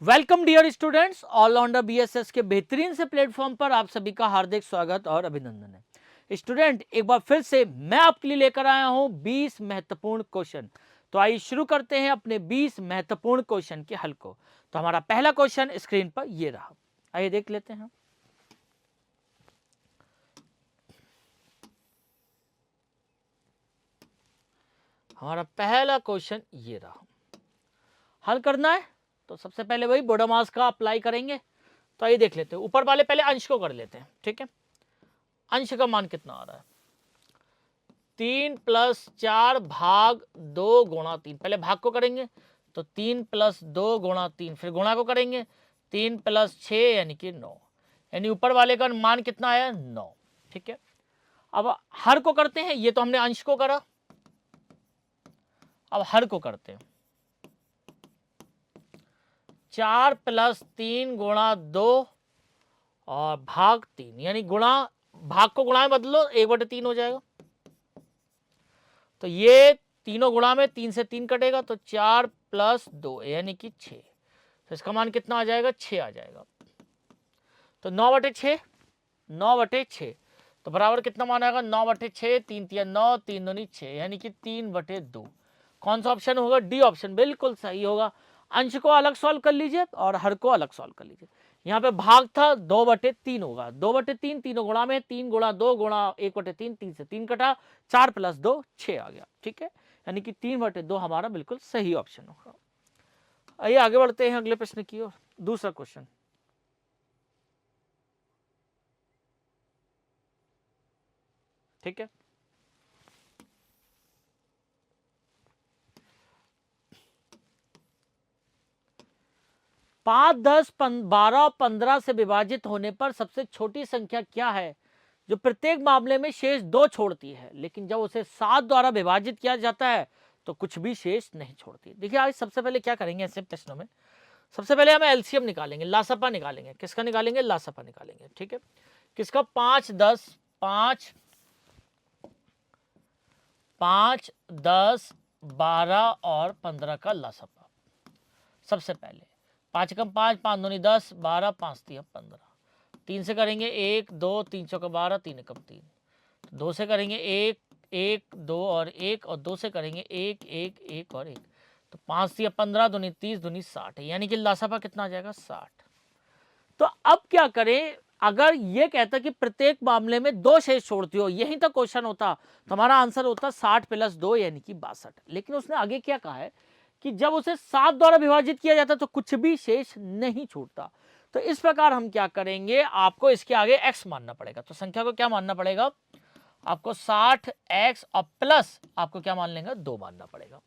Welcome dear students, all rounder BSS के बेहतरीन से प्लेटफॉर्म पर आप सभी का हार्दिक स्वागत और अभिनंदन है। स्टूडेंट, एक बार फिर से मैं आपके लिए लेकर आया हूं 20 महत्वपूर्ण क्वेश्चन। तो आइए शुरू करते हैं अपने 20 महत्वपूर्ण क्वेश्चन के हल को। तो हमारा पहला क्वेश्चन स्क्रीन पर ये रहा, आइए देख लेते हैं। हमारा पहला क्वेश्चन ये रहा, हल करना है तो सबसे पहले वही बोडोमास का अप्लाई करेंगे। तो आइए देख लेते हैं, ऊपर वाले पहले अंश को कर लेते हैं। ठीक है, अंश का मान कितना आ रहा है? 3 + 4 भाग 2 गुणा 3। पहले भाग को करेंगे तो 3 + 2 गुणा 3, फिर गुणा को करेंगे 3 + 6 यानी कि 9, यानी ऊपर वाले का मान कितना आया? 9। ठीक है, अब हर को करते हैं, ये तो हमने अंश को करा, अब हर को करते हैं। 4 + 3 गुणा 2 और भाग 3, यानी गुणा, भाग को गुणा में बदलो 1/3 हो जाएगा। तो ये तीनों गुणा में 3 से 3 कटेगा तो 4 + 2 यानी कि 6। तो इसका मान कितना आ जाएगा? 6 आ जाएगा। तो 9/6, 9/6 तो बराबर कितना मान आएगा? 9/6, 3 × 9, 3 दूनी 6, यानी कि 3/2। कौन सा ऑप्शन होगा? डी ऑप्शन बिल्कुल सही होगा। अंश को अलग सॉल्व कर लीजिए और हर को अलग सॉल्व कर लीजिए। यहाँ पे भाग था 2/3 होगा, 2/3 तीनों गुणा में, 3 × 2 गुणा 1/3, 3 से 3 कटा, 4 + 2 6 आ गया। ठीक है, यानी कि 3/2 हमारा बिल्कुल सही ऑप्शन होगा। आइए आगे बढ़ते हैं अगले प्रश्न की ओर। दूसरा क्वेश्चन, ठीक है, 5, 10, 12, 15 से विभाजित होने पर सबसे छोटी संख्या क्या है जो प्रत्येक मामले में शेष 2 छोड़ती है, लेकिन जब उसे 7 द्वारा विभाजित किया जाता है तो कुछ भी शेष नहीं छोड़ती? देखिए, आज सबसे पहले क्या करेंगे ऐसे प्रश्नों में, सबसे पहले हम एलसीएम निकालेंगे, लासपा निकालेंगे। किसका निकालेंगे? लासपा निकालेंगे। ठीक है, किसका? 5, 10, 5, 10, 12 और 15 का लासपा। सबसे पहले 5 कम 5, 5 दूनी 10, 12, 5 3 15। 3 से करेंगे 1, 2, 3 चौका 12, 3 एकम 3। 2 से करेंगे 1, 1, 2 और 1, और 2 से करेंगे 1, 1, 1 और 1। तो 5 3 15 दूनी 30 दूनी 60 है, यानी कि लासापा कितना आ जाएगा? 60। तो अब क्या करें? अगर ये कहता कि प्रत्येक मामले में 2 शेष छोड़ती हो, यही तो क्वेश्चन होता, तो हमारा आंसर होता 60 + 2 यानी कि 62। लेकिन उसने आगे क्या कहा है कि जब उसे 7 द्वारा विभाजित किया जाता तो कुछ भी शेष नहीं छूटता। तो इस प्रकार हम क्या करेंगे, आपको इसके आगे x मानना पड़ेगा। तो संख्या को क्या मानना पड़ेगा? आपको 60x और प्लस आपको क्या मान लेंगे? 2 मानना पड़ेगा,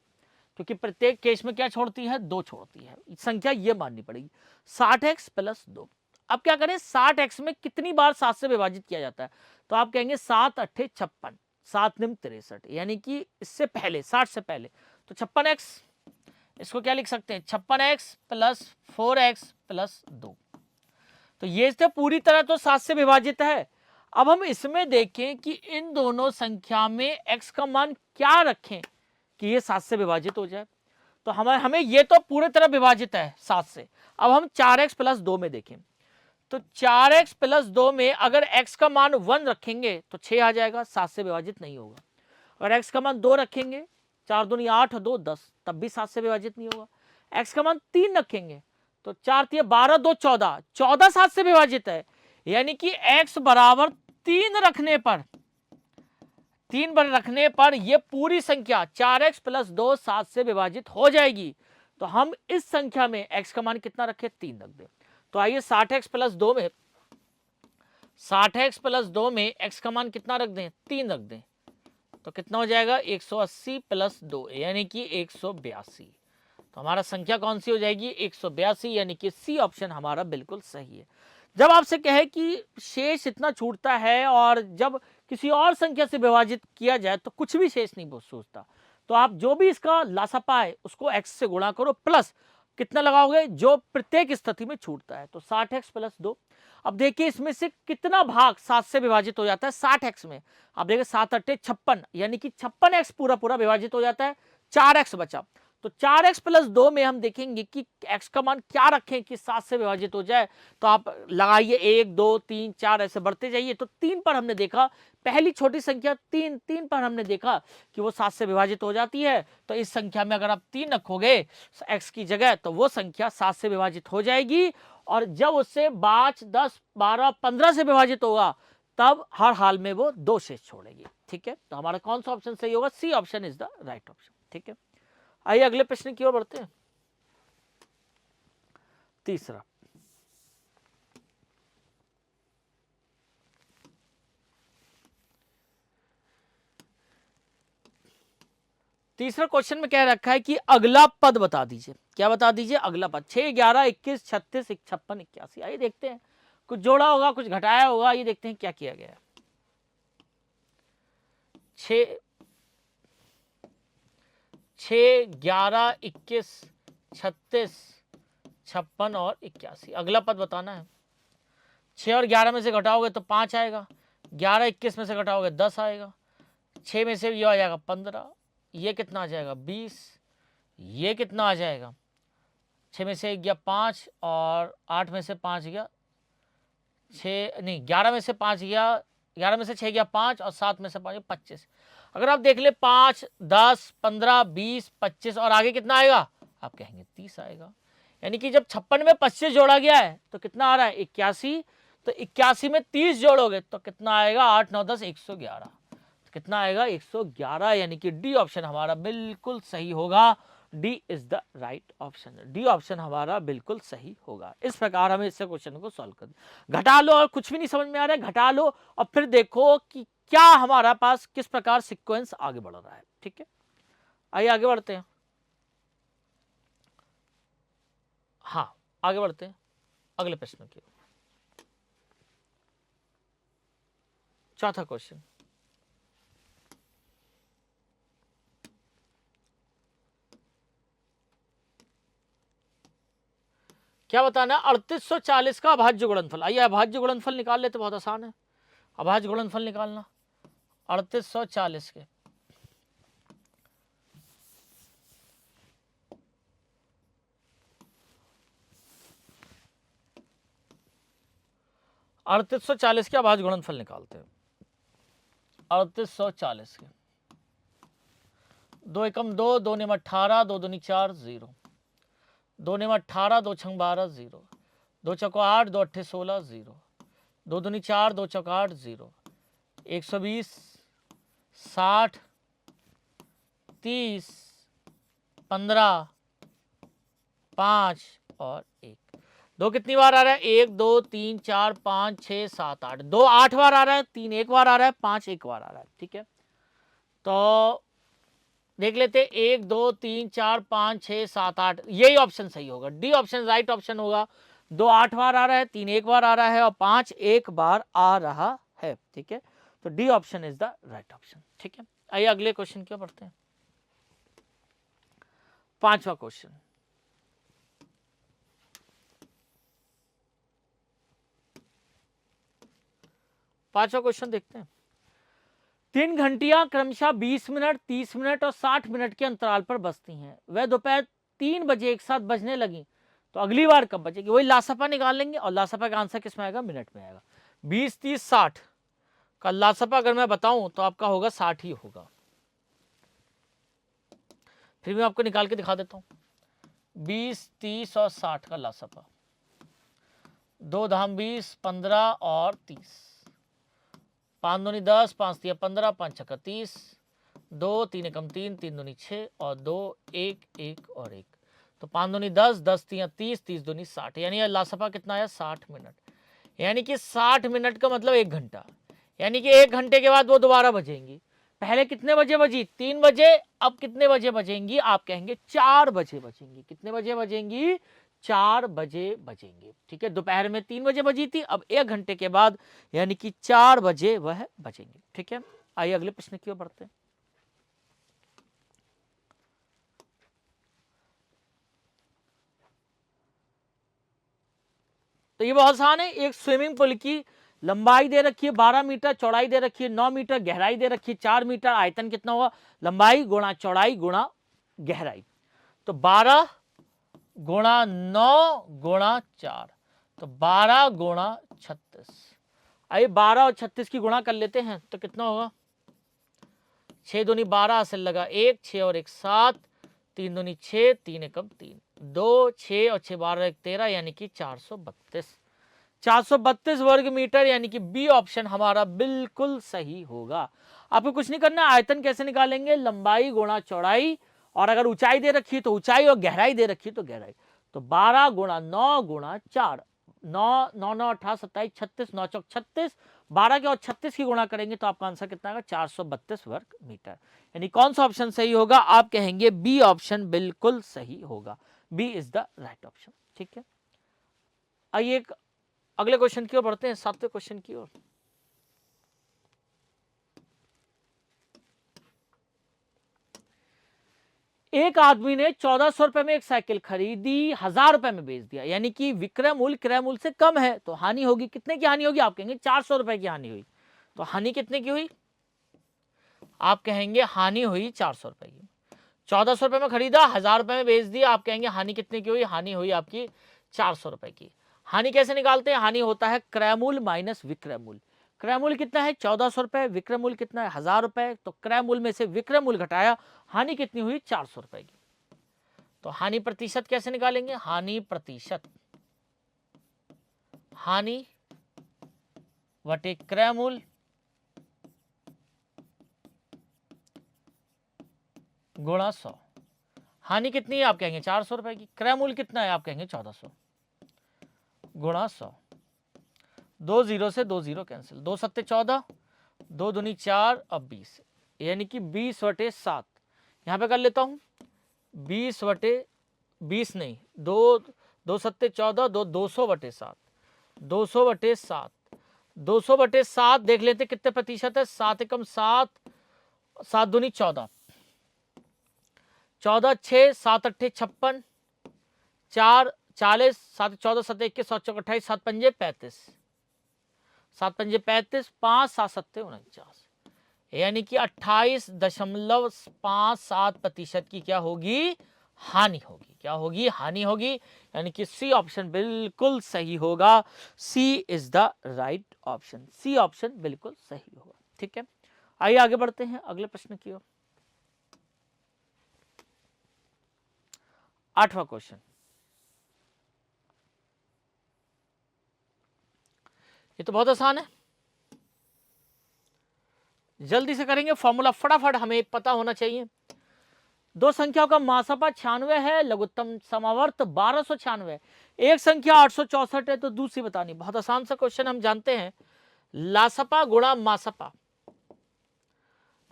क्योंकि प्रत्येक केस में क्या छोड़ती है? 2 छोड़ती है। संख्या ये माननी पड़ेगी 60x + 2। अब क्या करें, 60x में कितनी बार 7 से विभाजित किया जाता है? तो आप कहेंगे 7 8 56, 7 9 63, यानी कि इससे पहले, 60 से पहले। तो 56x, इसको क्या लिख सकते हैं? 56x + 4x + 2। तो ये तो पूरी तरह तो 7 से विभाजित है। अब हम इसमें देखें कि इन दोनों संख्या में x का मान क्या रखें कि ये 7 से विभाजित हो जाए। तो हमें ये तो पूरी तरह विभाजित है 7 से। अब हम 4x + 2 में देखें, तो 4x + 2 में अगर x का मान 1 रखेंगे तो 6 आ जाएगा, 7 से विभाजित नहीं होगा। अगर x का मान 2 रखेंगे, 4 दूनी 8 और 2 10, तब भी 7 से विभाजित नहीं होगा। x का मान 3 रखेंगे तो 4 3 12 2 14, 14 7 से विभाजित है, यानी कि x = 3 रखने पर, 3 पर रखने पर ये पूरी संख्या 4x + 2 7 से विभाजित हो जाएगी। तो हम इस संख्या में x का मान कितना रखें? 3 रख दें। तो आइए 60x + 2 में, 60x + 2 में x का मान कितना रख दें? 3 रख दें। तो कितना हो जाएगा? 180 + 2 यानी कि 182। तो हमारा संख्या कौन सी हो जाएगी? 182, यानी कि सी ऑप्शन हमारा बिल्कुल सही है। जब आपसे कहे कि शेष इतना छूटता है और जब किसी और संख्या से विभाजित किया जाए तो कुछ भी शेष नहीं सूझता, तो आप जो भी इसका लासापा है उसको x से गुणा करो, प्लस कितना लगाओगे? जो प्रत्येक स्थिति में छूटता है। तो 60x + 2। अब देखिए इसमें से कितना भाग 7 से विभाजित हो जाता है 60x में। अब देखिए 7 8 56, यानी कि 56x पूरा पूरा विभाजित हो जाता है, 4x बचा। तो 4x प्लस 2 में हम देखेंगे कि x का मान क्या रखें कि 7 से विभाजित हो जाए। तो आप लगाइए 1 2 3 4 ऐसे बढ़ते जाइए। तो 3 पर हमने देखा, पहली छोटी संख्या 3 पर हमने देखा कि वो 7 से विभाजित हो जाती है। तो इस संख्या में अगर आप 3 रखोगे x की जगह तो वो संख्या 7 से विभाजित हो जाएगी। और जब उससे 5 10 12 15 से विभाजित होगा तब हर हाल में वो 2 शेष छोड़ेगी। ठीक है, तो हमारा कौन सा ऑप्शन सही होगा? C option is the right option. ठीक है, आइए अगले प्रश्न की ओर बढ़ते हैं। तीसरा, क्वेश्चन में कह रखा है कि अगला पद बता दीजिए। क्या बता दीजिए? अगला पद। 6 11 21 36 56 81। आइए देखते हैं, कुछ जोड़ा होगा कुछ घटाया होगा। ये देखते हैं क्या किया गया है। 6 11 21 36 56 और 81। अगला पद बताना है। 6 और 11 में से घटाओगे तो 5 आएगा, 11 21 में से घटाओगे 10 आएगा, 6 में से ये आ जाएगा 15, ये कितना आ जाएगा 20, ये कितना आ जाएगा 6 में से गया 5 और 8 में से 5 गया 6, नहीं 11 में से 5 गया, 11 में से 6 गया 5 और 7 में से 5 25। अगर आप देख ले 5 10 15 20 25 और आगे कितना आएगा? आप कहेंगे 30 आएगा। यानी कि जब 56 में 25 जोड़ा गया है तो कितना आ रहा है? 81। तो 81 में 30 जोड़ोगे तो कितना आएगा? 8 9 10 111। तो कितना आएगा? 111। यानी कि डी ऑप्शन हमारा बिल्कुल सही होगा। D is the right option. D option हमारा बिल्कुल सही होगा। इस प्रकार हमें इस क्वेश्चन को सॉल्व कर घटा लो और कुछ भी नहीं समझ में आ रहा है घटा लो और फिर देखो कि क्या हमारा पास किस प्रकार सीक्वेंस आगे बढ़ रहा है। ठीक है, आइए आगे बढ़ते हैं। हाँ, आगे बढ़ते हैं अगले प्रश्न की। चौथा क्वेश्चन, क्या बताना है? 3840 का अभाज्य गुणनफल। आइए अभाज्य गुणनफल निकाल लेते, बहुत आसान है अभाज्य गुणनफल निकालना 3840 के। अड़तीस सौ चालीस के अभाज्य गुणनफल निकालते हैं। 3840 के 2 एकम 2, 2 नियम 18, 2 दूनी 4 0, 2 नियम 18, 2 छंग 12 0, 2 चौको 8, 2 अट्ठे 16 0, 2 दूनी 4, 2 चौको 8 0, 120 60 30 15 5 और 1। 2 कितनी बार आ रहा है? 1 2 3 4 5 6 7 8। 2 8 बार आ रहा है, 3 एक बार आ रहा है, 5 एक बार आ रहा है। ठीक है, तो देख लेते 1 2 3 4 5 6 7 8। यही ऑप्शन सही होगा। डी ऑप्शन राइट ऑप्शन होगा। 2 8 बार आ रहा है, 3 एक बार आ रहा है और 5 एक बार आ रहा है। ठीक है, तो D option is the right option. ठीक है, आइए अगले क्वेश्चन क्या पढ़ते हैं। पांचवा क्वेश्चन, देखते हैं। 3 घंटियां क्रमशः 20 मिनट 30 मिनट और 60 मिनट के अंतराल पर बजती हैं। वह दोपहर 3 बजे एक साथ बजने लगी तो अगली बार कब बजेगी? वही लासपा निकाल लेंगे और लासपा का आंसर किस में आएगा? मिनट में आएगा। 20 30 60 का लासपा अगर मैं बताऊं तो आपका होगा 60 ही होगा। फिर मैं आपको निकाल के दिखा देता हूं। 20 30 और 60 का लासपा 2 धाम 20 15 और 30, 5 दूनी 10 5 तिया 15 5 छक्का 30, 2 3 एकम 3 3 दूनी 6 और 2 1 1 और 1। तो 5 दूनी 10 10 तिया 30 30 दूनी 60। यानी लासपा कितना आया? 60 मिनट। यानी कि 60 मिनट का मतलब 1 घंटा। यानी कि 1 घंटे के बाद वो दोबारा बजेंगी। पहले कितने बजे बजी? 3 बजे। अब कितने बजे बजेंगी? आप कहेंगे 4 बजे बजेंगी। कितने बजे बजेंगी? 4 बजे बजेंगी। ठीक है, दोपहर में 3 बजे बजी थी, अब 1 घंटे के बाद यानी कि 4 बजे वह बजेंगी। ठीक है, आइए अगले प्रश्न की ओर बढ़ते हैं। तो ये बहुत आसान है। एक स्विमिंग पूल की लंबाई दे रखी है 12 मीटर, चौड़ाई दे रखी है 9 मीटर, गहराई दे रखी है 4 मीटर। आयतन कितना हुआ? लंबाई गुणा चौड़ाई गुणा गहराई। तो 12 गुणा 9 गुणा 4, तो 12 गुणा 36। आइए 12 और 36 की गुणा कर लेते हैं तो कितना होगा, 6 दूनी 12 हासिल लगा 1, 6 और 1 7, 3 दूनी 6, 3 एकम 3, 2 6 और 6 12 1 13, यानी कि 432 वर्ग मीटर, यानी कि बी ऑप्शन हमारा बिल्कुल सही होगा। आपको कुछ नहीं करना, आयतन कैसे निकालेंगे, लंबाई गुणा चौड़ाई, और अगर ऊंचाई दे रखी है तो ऊंचाई और गहराई दे रखी है तो गहराई। तो 12 गुणा 9 गुणा 4, 9 9 9 18 27 36, 9 चौक 36, 12 के और 36 की गुणा करेंगे तो आपका आंसर कितना आएगा, 432 वर्ग मीटर। यानी कौन सा ऑप्शन सही होगा, आप कहेंगे बी ऑप्शन बिल्कुल सही होगा, B is the right option. ठीक है, आइए एक अगले क्वेश्चन की ओर बढ़ते हैं, 7वें क्वेश्चन की ओर। एक आदमी ने 1400 रुपए में एक साइकिल खरीदी, 1000 रुपए में बेच दिया, यानी कि विक्रय मूल्य क्रय मूल्य से कम है, तो हानि होगी। कितने की हानि होगी, आप कहेंगे 400 रुपए की हानि हुई। तो हानि कितने की हुई, आप कहेंगे हानि हुई 400 रुपए की। 1400 रुपए में खरीदा, 1000 रुपए में बेच दिया, आप कहेंगे हानि कितने की हुई, हानि हुई आपकी 400 रुपए की। हानि कैसे निकालते हैं, हानि होता है क्रय मूल्य माइनस विक्रय मूल्य। क्रय मूल्य कितना है 1400 रुपए, विक्रय मूल्य कितना है 1000 रुपए, तो क्रय मूल्य में से विक्रय मूल्य घटाया, हानि कितनी हुई 400 रुपए की। तो हानि प्रतिशत कैसे निकालेंगे, हानि प्रतिशत, हानि वटे क्रय मूल्य गुणा 100। हानि कितनी है, आप कहेंगे 400 रुपए की, क्रय मूल्य कितना है, आप कहेंगे 1400 गुणा 100। 2 0 से 2 0 कैंसिल, 2 सत्ते 14, 2 दूनी 4 अब 20, यानी कि 20/7। यहां पे कर लेता हूं 20/20 नहीं, 2 सत्ते 14, 200/7, 200/7, 200/7 देख लेते कितने प्रतिशत है, 7 एकम 7, 7 दूनी 14, 14 6, 7 अट्ठे 56, 4 40, 7 14 7 21, 7 चौक 28, 7 पंजे 35, 7 पंजे 35, 5 7 सत्ते 49, यानी कि 28.57% की क्या होगी, हानि होगी। क्या होगी, हानि होगी, यानी कि सी ऑप्शन बिल्कुल सही होगा, C is the right option, C option बिल्कुल सही होगा। ठीक है, आइए आगे बढ़ते हैं अगले प्रश्न की ओर। 8वां क्वेश्चन, ये तो बहुत आसान है, जल्दी से करेंगे, फॉर्मूला फटाफट हमें पता होना चाहिए। दो संख्याओं का मासापा 96 है, लघुत्तम समावर्त 1296, एक संख्या 864 है, तो दूसरी बतानी। बहुत आसान सा क्वेश्चन, हम जानते हैं लासपा गुणा मासपा,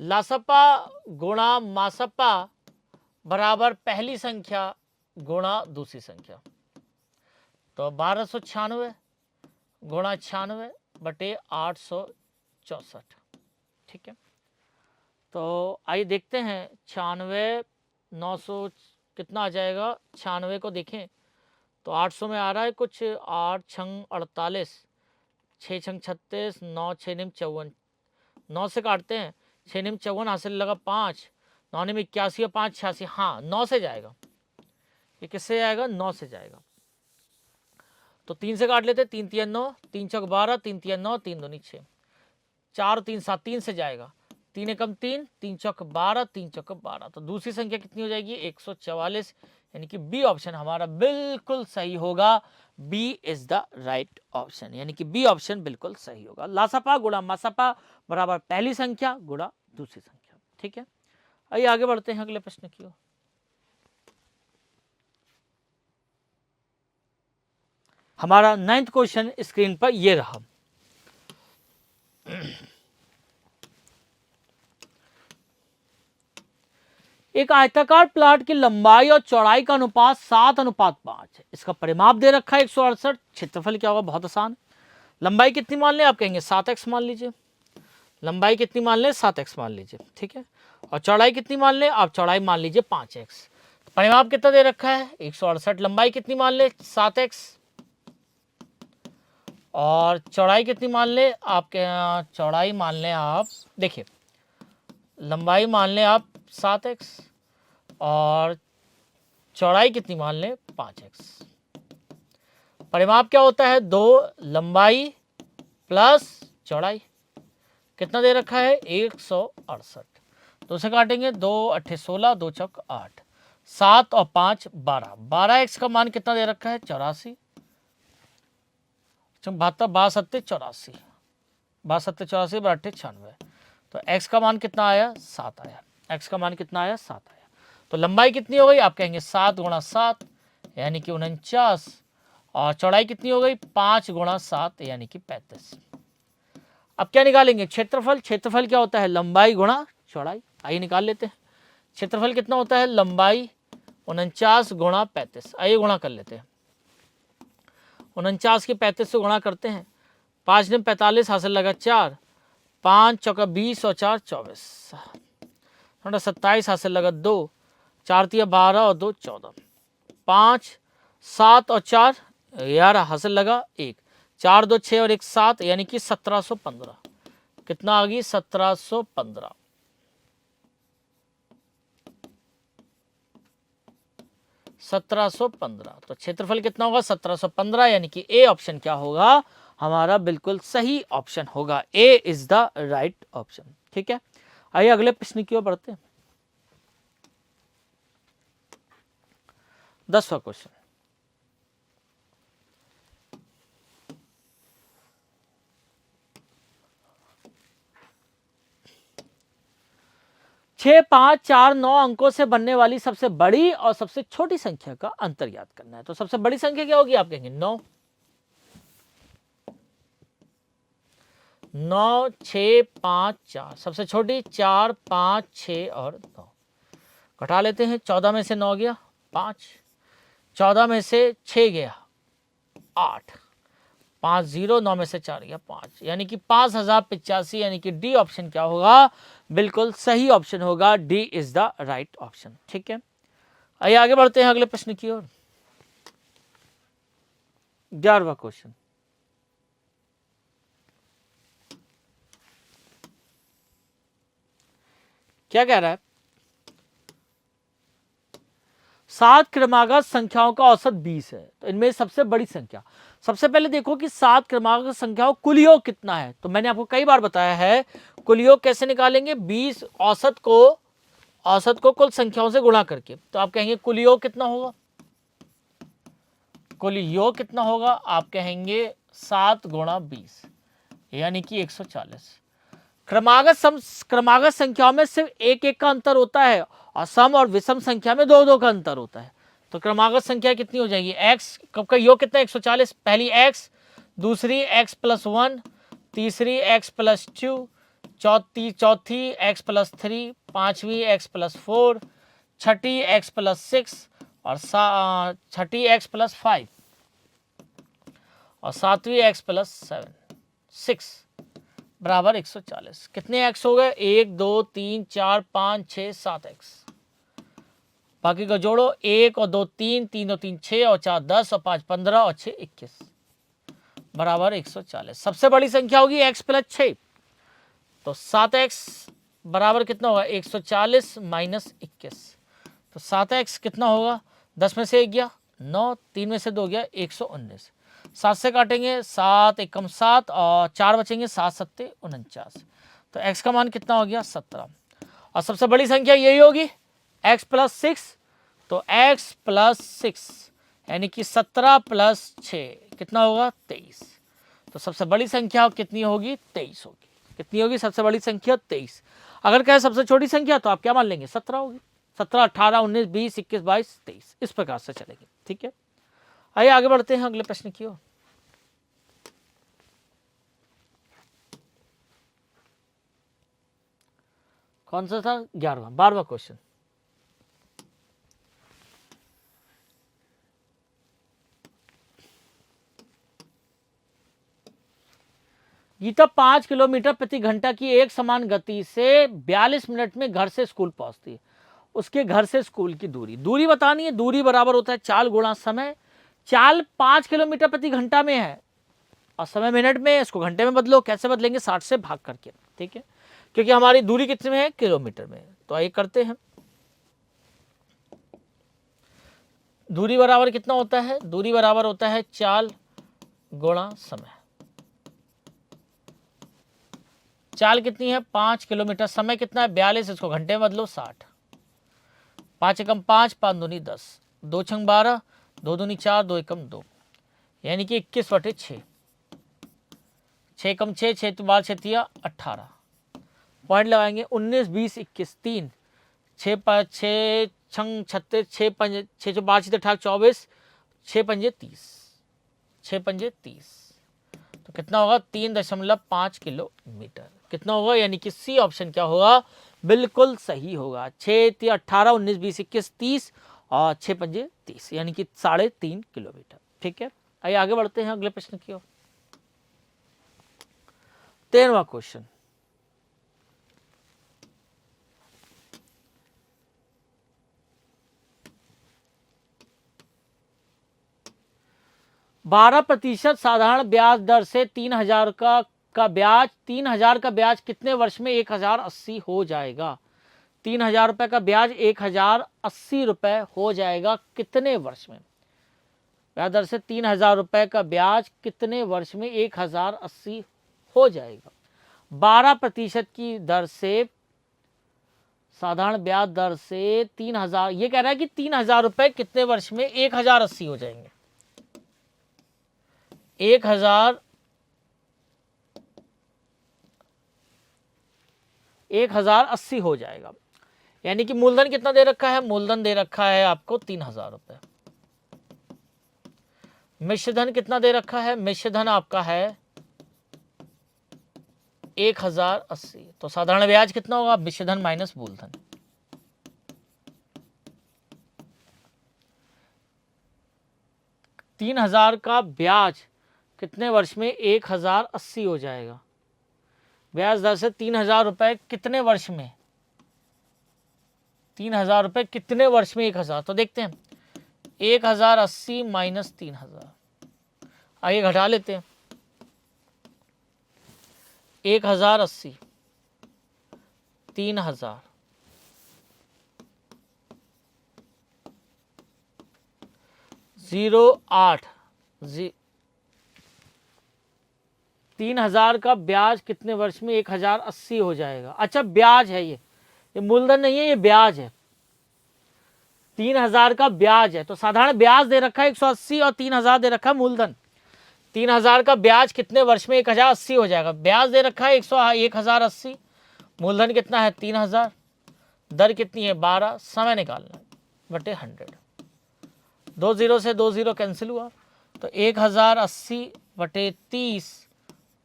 लासपा गुणा मासपा बराबर पहली संख्या गुणा दूसरी संख्या। तो 1296 गुणा 96 बटे 864। ठीक है, तो आइए देखते हैं 96 900 कितना आ जाएगा, 96 को देखें तो 800 में आ रहा है कुछ, 8 छंग 48, 6 छंग 36, 9 6 निम 54, 9 से काटते हैं, 6 निम 54 हासिल लगा 5, 9 निम 81 और 5 86, हाँ 9 से जाएगा, ये किससे जाएगा, 9 से जाएगा। तो 3 से काट लेते, 3 3 9, 3 चौक 12, 3 3 9, 3 दूनी 6, 4 3 7, 3 से जाएगा, 3 एकम 3, 3 चौक 12, 3 चौक 12, तो दूसरी संख्या कितनी हो जाएगी 144, यानी कि बी ऑप्शन हमारा बिल्कुल सही होगा, B is the right option, यानी कि बी ऑप्शन बिल्कुल सही होगा। लासपा गुणा मासपा बराबर पहली संख्या गुणा दूसरी संख्या। ठीक है, आइए आगे बढ़ते हैं अगले प्रश्न की ओर। हमारा 9th क्वेश्चन स्क्रीन पर यह रहा, एक आयताकार प्लाट की लंबाई और चौड़ाई का अनुपात 7:5 है, इसका परिमाप दे रखा है 168, क्षेत्रफल क्या होगा, बहुत आसान। लंबाई कितनी मान लें, आप कहेंगे 7x मान लीजिए, लंबाई कितनी मान लें 7x मान लीजिए, ठीक है, और चौड़ाई कितनी मान लें, आप चौड़ाई मान लीजिए 5x। परिमाप कितना दे रखा है 168, लंबाई कितनी मान लें 7x, और चौड़ाई कितनी मान लें, आपके चौड़ाई मान लें आप, देखिए लंबाई मान लें आप 7x और चौड़ाई कितनी मान लें 5x। परिमाप क्या होता है 2 लंबाई प्लस चौड़ाई, कितना दे रखा है 168। तो उसे काटेंगे 2 8 16, 2 चौक 8, 7 और 5 12, 12x का मान कितना दे रखा है 84, 72 62 84, 62 84 बराटे 96। तो x का मान कितना आया 7 आया, x का मान कितना आया 7 आया। तो लंबाई कितनी हो गई आप कहेंगे 7 गुणा 7 यानी कि 49, और चौड़ाई कितनी हो गई 5 गुणा 7 यानी कि 35। अब क्या निकालेंगे क्षेत्रफल, क्षेत्रफल क्या होता है लंबाई गुणा चौड़ाई, आइए निकाल लेते हैं। क्षेत्रफल कितना होता है लंबाई 49 गुणा 35, आइए गुणा कर लेते हैं। 49 की 35 से गुणा करते हैं, 5 ने 45 हासिल लगा 4, 5 चौका 20 और 4 24, 27 हासिल लगा 2, 4 तिया 12 और 2 14, 5 7 और 4 11 हासिल लगा 1, 4 2 6 और 1 7 यानी कि 1715। कितना आ गई 1715। 1715। तो क्षेत्रफल कितना होगा 1715 यानी कि ए ऑप्शन क्या होगा हमारा बिल्कुल सही ऑप्शन होगा, ए इज द राइट ऑप्शन। ठीक है, आइए अगले प्रश्न की ओर बढ़ते हैं। 10वां क्वेश्चन, छह 5 4 9 अंकों से बनने वाली सबसे बड़ी और सबसे छोटी संख्या का अंतर याद करना है। तो सबसे बड़ी संख्या क्या होगी आप कहेंगे 9, 9 6 5 4, सबसे छोटी 4 5 6 और 9, घटा लेते हैं। 14 में से 9 गया 5, 14 में से 6 गया 8, 5 0, 9 में से 4 गया 5 यानी कि 5085 यानी कि डी ऑप्शन क्या होगा बिल्कुल सही ऑप्शन होगा, D is the right option. ठीक है, आइए आगे बढ़ते हैं अगले प्रश्न की ओर। 11वां क्वेश्चन, क्या कह रहा है 7 क्रमागत संख्याओं का औसत 20 है, तो इनमें सबसे बड़ी संख्या। सबसे पहले देखो कि 7 क्रमागत संख्याओं कुल योग कितना है, तो मैंने आपको कई बार बताया है कुल योग कैसे निकालेंगे 20 औसत को कुल संख्याओं से गुणा करके। तो आप कहेंगे कुल योग कितना होगा, कुल योग कितना होगा आप कहेंगे 7 गुणा 20 यानी कि 140। क्रमागत संख्याओं में सिर्फ एक एक का अंतर होता है और सम और विषम संख्या में 2 2 का अंतर होता है। तो क्रमागत संख्या कितनी हो जाएगी x कब का योग कितना 140, पहली x, दूसरी x प्लस 1, तीसरी x प्लस 2, चौथी x प्लस 3, पांचवी x प्लस 4, छठी x प्लस 6 और छठी x प्लस 5 और सातवीं x प्लस 6 बराबर 140। कितने x हो गए 1 2 3 4 5 6 7 x, बाकी का जोड़ो 1 और 2 3, 3 और 3 6 और 4 10 और 5 15 और 6 21 बराबर 140। सबसे बड़ी संख्या होगी x प्लस 6, तो 7x बराबर कितना होगा 140 माइनस 21, तो 7x कितना होगा 10 में से 1 गया 9, 3 में से 2 गया 119, 7 से काटेंगे 7 एकम 7 और 4 बचेंगे 7 7 49, तो x का मान कितना हो गया 17। और सबसे बड़ी संख्या यही होगी x प्लस 6, तो x प्लस 6 यानी कि 17 प्लस 6 कितना होगा 23। तो सबसे बड़ी संख्या कितनी होगी 23 होगी। कितनी होगी सबसे बड़ी संख्या 23। अगर कहे सबसे छोटी संख्या तो आप क्या मान लेंगे 17 होगी। 17 18 19 20 21 22 23 इस प्रकार से चलेगी। ठीक है, आइए आगे बढ़ते हैं अगले प्रश्न की ओर। कौन सा था 12वां क्वेश्चन। गीता 5 किलोमीटर प्रति घंटा की एक समान गति से 42 मिनट में घर से स्कूल पहुंचती है। उसके घर से स्कूल की दूरी बतानी है। दूरी बराबर होता है चाल गुणा समय। चाल 5 किलोमीटर प्रति घंटा में है और समय मिनट में, इसको घंटे में बदलो। कैसे बदलेंगे 60 से भाग करके। ठीक है, क्योंकि हमारी दूरी कितने में है किलोमीटर में। तो आइए करते हैं। दूरी बराबर कितना होता है, दूरी बराबर होता है चाल गुणा समय। चाल कितनी है 5 किलोमीटर, समय कितना है 42, इसको घंटे में बदलो 60। 5 एकम 5, 5 दूनी 10, 2 छंग 12, 2 दूनी 4, 2 एकम 2, यानी कि 21/6। 6 एकम 6, 6 तो 12 6 तिया 18। पॉइंट लगाएंगे 19 20 21 3, 6 5 6 छंग 36, 6 5 6 जो 12 6 अठारह 24, 6 पंजे 30, 6 पंजे 30, तो कितना होगा 3.5 किलोमीटर। कितना होगा, यानी कि सी ऑप्शन क्या होगा, बिल्कुल सही होगा। 6 3 18 19 20 21 30 और 6 पंजे 30, यानी कि 3.5 किलोमीटर। ठीक है, आइए आगे बढ़ते हैं अगले प्रश्न की ओर। 13वां क्वेश्चन, बारह प्रतिशत साधारण ब्याज दर से 3000 का ब्याज 3000 का ब्याज कितने वर्ष में 1080 हो जाएगा। 3000 रुपए का ब्याज 1080 रुपए हो जाएगा कितने वर्ष में। ब्याज दर से 3000 रुपए का ब्याज कितने वर्ष में 1080 हो जाएगा। 12% की दर से साधारण ब्याज दर से 3000, ये कह रहा है कि 3000 रुपए कितने वर्ष में 1080 हो जाएंगे। 1080 हो जाएगा, यानी कि मूलधन कितना दे रखा है, मूलधन दे रखा है आपको 3000 रुपए। मिश्रधन कितना दे रखा है, मिश्रधन आपका है 1080। तो साधारण ब्याज कितना होगा, मिश्रधन माइनस मूलधन। तीन 3000 का ब्याज कितने वर्ष में 1080 हो जाएगा। ब्याज दर से 3000 रुपए कितने वर्ष में, 3000 रुपए कितने वर्ष में 1000, तो देखते हैं 1080 माइनस 3000, आइए घटा लेते हैं। 1080 3000 08 3000 का ब्याज कितने वर्ष में 1080 हो जाएगा। अच्छा ब्याज है ये मूलधन नहीं है, ये ब्याज है। 3000 का ब्याज है, तो साधारण ब्याज दे रखा है 180 और 3000 दे रखा है मूलधन। 3000 का ब्याज कितने वर्ष में 1080 हो जाएगा। ब्याज दे रखा है 1080, मूलधन कितना है 3000, दर कितनी है 12, समय निकालना है बटे 100। 2 0 से 2 0 कैंसिल हुआ, तो 1080 बटे 30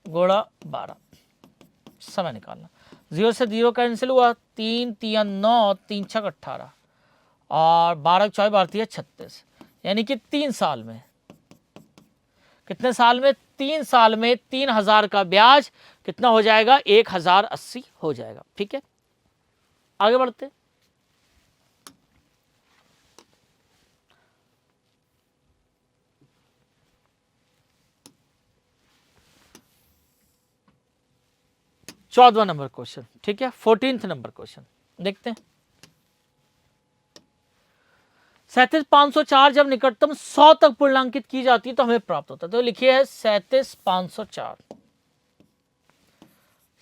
गुणा 12, समय निकालना। 0 से 0 कैंसिल हुआ, 3 3 9, 3 6 18 और 12 4 12 36, यानी कि 3 साल में, कितने साल में 3 साल में 3000 का ब्याज कितना हो जाएगा 1080 हो जाएगा। ठीक है, आगे बढ़ते। चौदवा नंबर क्वेश्चन, ठीक है, 14th नंबर क्वेश्चन देखते हैं। 37,504 जब निकटतम 100 तक पूर्णांकित की जाती है तो हमें प्राप्त होता है। तो लिखिए है 37,504,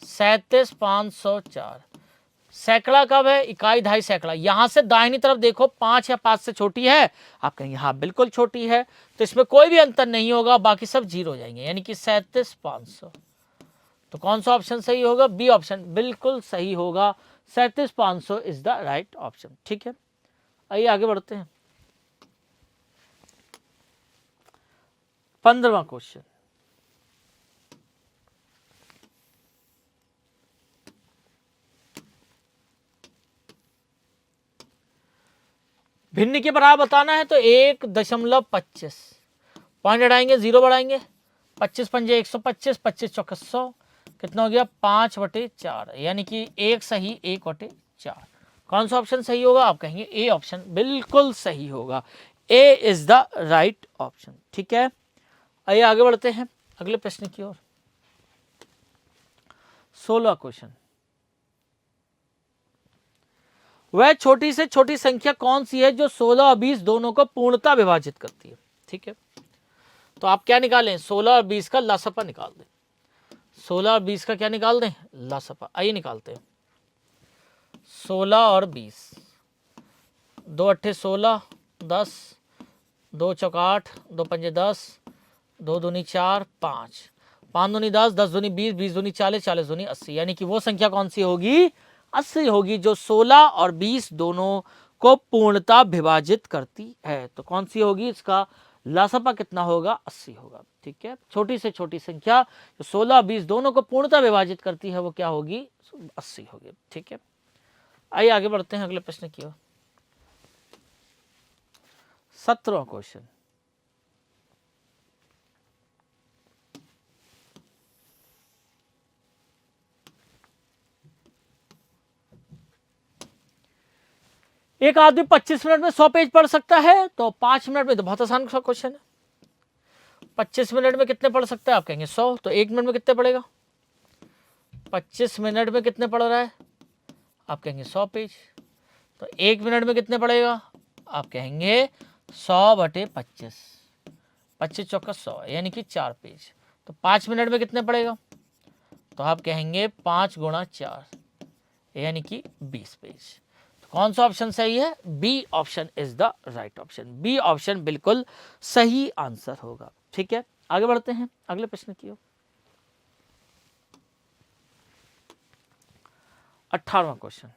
37,504। सैकड़ा कब है, इकाई दहाई सैकड़ा। यहां से दाहिनी तरफ देखो 5 या 5 से छोटी है, आप कहेंगे हाँ बिल्कुल छोटी है, तो इसमें कोई भी अंतर नहीं होगा, बाकी सब जीरो हो जाएंगे, यानी कि 37,500। तो कौन सा ऑप्शन सही होगा, बी ऑप्शन बिल्कुल सही होगा। 37,500 इज द राइट ऑप्शन। ठीक है, आइए आगे बढ़ते हैं। 15वां क्वेश्चन, भिन्न के बराबर बताना है तो 1.25 पॉइंट हटाएंगे, 0 बढ़ाएंगे, 25 पंजे 125, 25 चौके 100, कितना हो गया 5/4, यानी कि 1 सही 1/4। कौन सा ऑप्शन सही होगा, आप कहेंगे ए ऑप्शन बिल्कुल सही होगा, ए इज द राइट ऑप्शन। ठीक है, आइए आगे बढ़ते हैं अगले प्रश्न की ओर। 16वां क्वेश्चन, वह छोटी से छोटी संख्या कौन सी है जो 16 और 20 दोनों को पूर्णता विभाजित करती है। ठीक है, तो आप क्या निकालें, 16 और 20 का लासपा निकाल दें। 16 और 20 का क्या निकाल दें, लासपा। आइए निकालते हैं। 16 और 20, 2 अट्ठे 16, 10, 2 चौक 8, 2 पंजे 10, 2 दूनी 4, 5, 5 दूनी 10, 10 दूनी 20, 20 दूनी 40, 40 दूनी 80, यानी कि वो संख्या कौन सी होगी, 80 होगी, जो 16 और 20 दोनों को पूर्णता विभाजित करती है। तो कौन सी होगी, इसका लासपा कितना होगा, 80 होगा। ठीक है, छोटी से छोटी संख्या जो 16 और 20 दोनों को पूर्णता विभाजित करती है वो क्या होगी, 80 होगी। ठीक है, आइए आगे बढ़ते हैं अगले प्रश्न की ओर। 17वां क्वेश्चन, एक आदमी 25 मिनट में 100 पेज पढ़ सकता है, तो 5 मिनट में, तो बहुत आसान सा क्वेश्चन है। 25 मिनट में कितने पढ़ सकता है, आप कहेंगे 100, तो 1 मिनट में कितने पढ़ेगा, 25 मिनट में कितने पढ़ रहा है, आप कहेंगे 100 पेज, तो 1 मिनट में कितने पढ़ेगा, आप कहेंगे 100/25, 25 चौका 100, यानी कि 4 पेज। तो 5 मिनट में कितने पढ़ेगा, तो आप कहेंगे 5 गुणा 4, यानी कि 20 पेज। तो कौन सा ऑप्शन सही है, B option is the right option. B option बिल्कुल सही आंसर होगा। ठीक है, आगे बढ़ते हैं अगले प्रश्न की ओर। 18वां क्वेश्चन,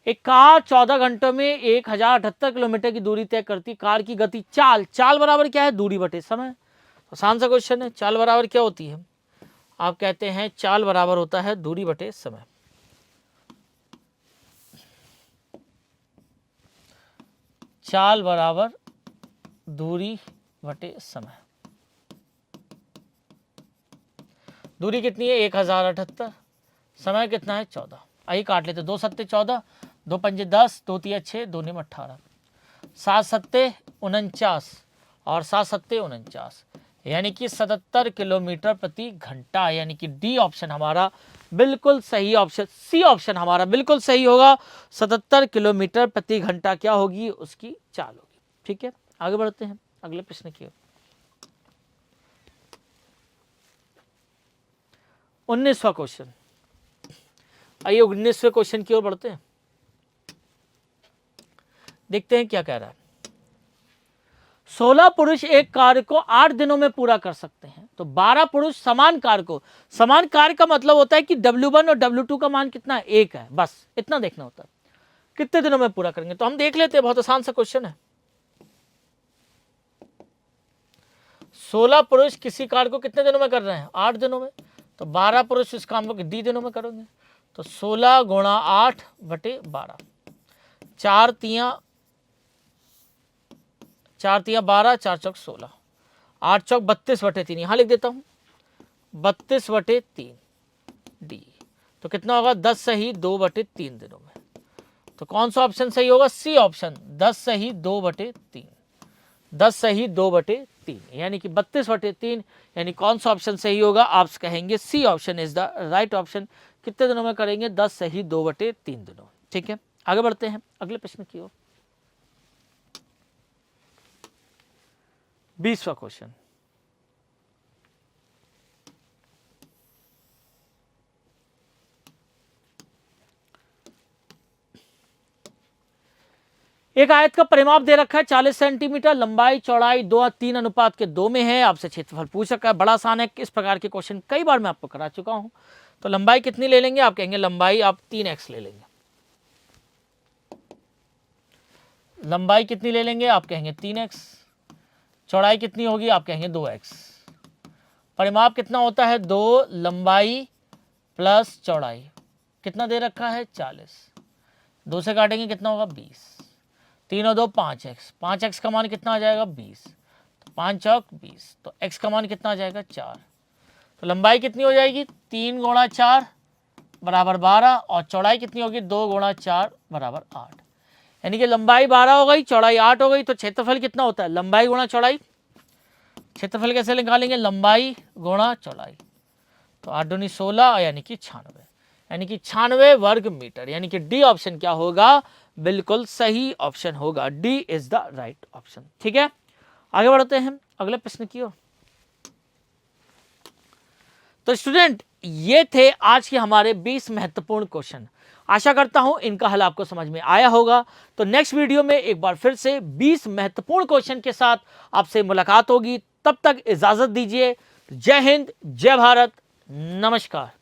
एक कार 14 घंटों में 1078 किलोमीटर की दूरी तय करती। कार की गति चाल, चाल बराबर क्या है, दूरी बटे समय। आसान सा क्वेश्चन है। चाल बराबर क्या होती है, आप कहते हैं चाल बराबर होता है दूरी बटे समय। चाल बराबर दूरी बटे समय। दूरी कितनी है, 1078, समय कितना है 14। आइए काट लेते, 2 सत्ते 14, 2 पंजे 10, 2 तिया 6, 2 निम 18, 7 सत्ते 49 और 7 सत्ते 49, यानी कि 77 किलोमीटर प्रति घंटा, यानी कि डी ऑप्शन हमारा बिल्कुल सही ऑप्शन, सी ऑप्शन हमारा बिल्कुल सही होगा। 77 किलोमीटर प्रति घंटा क्या होगी, उसकी चाल होगी। ठीक है, आगे बढ़ते हैं अगले प्रश्न की ओर। 19वां क्वेश्चन, आइए 19वें क्वेश्चन की ओर बढ़ते हैं, देखते हैं क्या कह रहा है। 16 पुरुष एक कार्य को 8 दिनों में पूरा कर सकते हैं, तो 12 पुरुष समान कार्य को, समान कार्य का मतलब होता है कि W1 और W2 का मान कितना है, 1 है, बस इतना देखना होता है, कितने दिनों में पूरा करेंगे। तो हम देख लेते हैं, बहुत आसान सा क्वेश्चन है। 16 पुरुष किसी कार्य को कितने दिनों में कर रहे हैं, 8 दिनों में, तो 12 पुरुष इस काम को कितने दिनों में करेंगे, तो 16 गुणा 8 बटे 12, 4 तिया 12, 4 चौक 16, 8 चौक 32/3, यहां लिख देता हूं 32/3 डी। तो कितना होगा, 10 सही 2/3 दिनों में। तो कौन सा ऑप्शन सही होगा, सी ऑप्शन, 10 सही 2/3, 10 सही 2/3, यानी कि 32/3, यानी कौन सा ऑप्शन सही होगा, आप कहेंगे C option is the right option. कितने दिनों में करेंगे, 10 सही 2/3 दिनों। ठीक है, आगे बढ़ते हैं अगले प्रश्न की ओर। 20वां क्वेश्चन, एक आयत का परिमाप दे रखा है, 40 सेंटीमीटर, लंबाई चौड़ाई 2:3 में है। आपसे क्षेत्रफल पूछ रखा है, बड़ा आसान है। इस प्रकार के क्वेश्चन कई बार मैं आपको करा चुका हूं। तो लंबाई कितनी ले लेंगे, आप कहेंगे लंबाई आप 3x ले लेंगे। लंबाई कितनी ले लेंगे, आप कहेंगे 3x। चौड़ाई कितनी होगी, आप कहेंगे 2x। परिमाप कितना होता है, 2 लंबाई प्लस चौड़ाई, कितना दे रखा है 40, 2 से काटेंगे कितना होगा 20, 3 और 2 5x, 5x का मान कितना आ जाएगा 20, तो 5 चौक 20, तो x का मान कितना आ जाएगा 4। तो लंबाई कितनी हो जाएगी, 3 गुणा 4 बराबर 12, और चौड़ाई कितनी होगी, 2 गुणा 4 बराबर 8, यानी कि लंबाई 12 हो गई, चौड़ाई 8 हो गई। तो क्षेत्रफल कितना होता है, लंबाई गुणा चौड़ाई, क्षेत्रफल कैसे निकालेंगे, लंबाई गुणा चौड़ाई। तो 8 दूनी 16 यानी कि 96, यानी कि 96 वर्ग मीटर, यानी कि डी ऑप्शन क्या होगा, बिल्कुल सही ऑप्शन होगा, D is the right option. ठीक है, आगे बढ़ते हैं अगले प्रश्न की ओर। तो स्टूडेंट ये थे आज के हमारे 20 महत्वपूर्ण क्वेश्चन। आशा करता हूं इनका हल आपको समझ में आया होगा। तो नेक्स्ट वीडियो में एक बार फिर से 20 महत्वपूर्ण क्वेश्चन के साथ आपसे मुलाकात होगी। तब तक इजाजत दीजिए। जय हिंद, जय भारत, नमस्कार।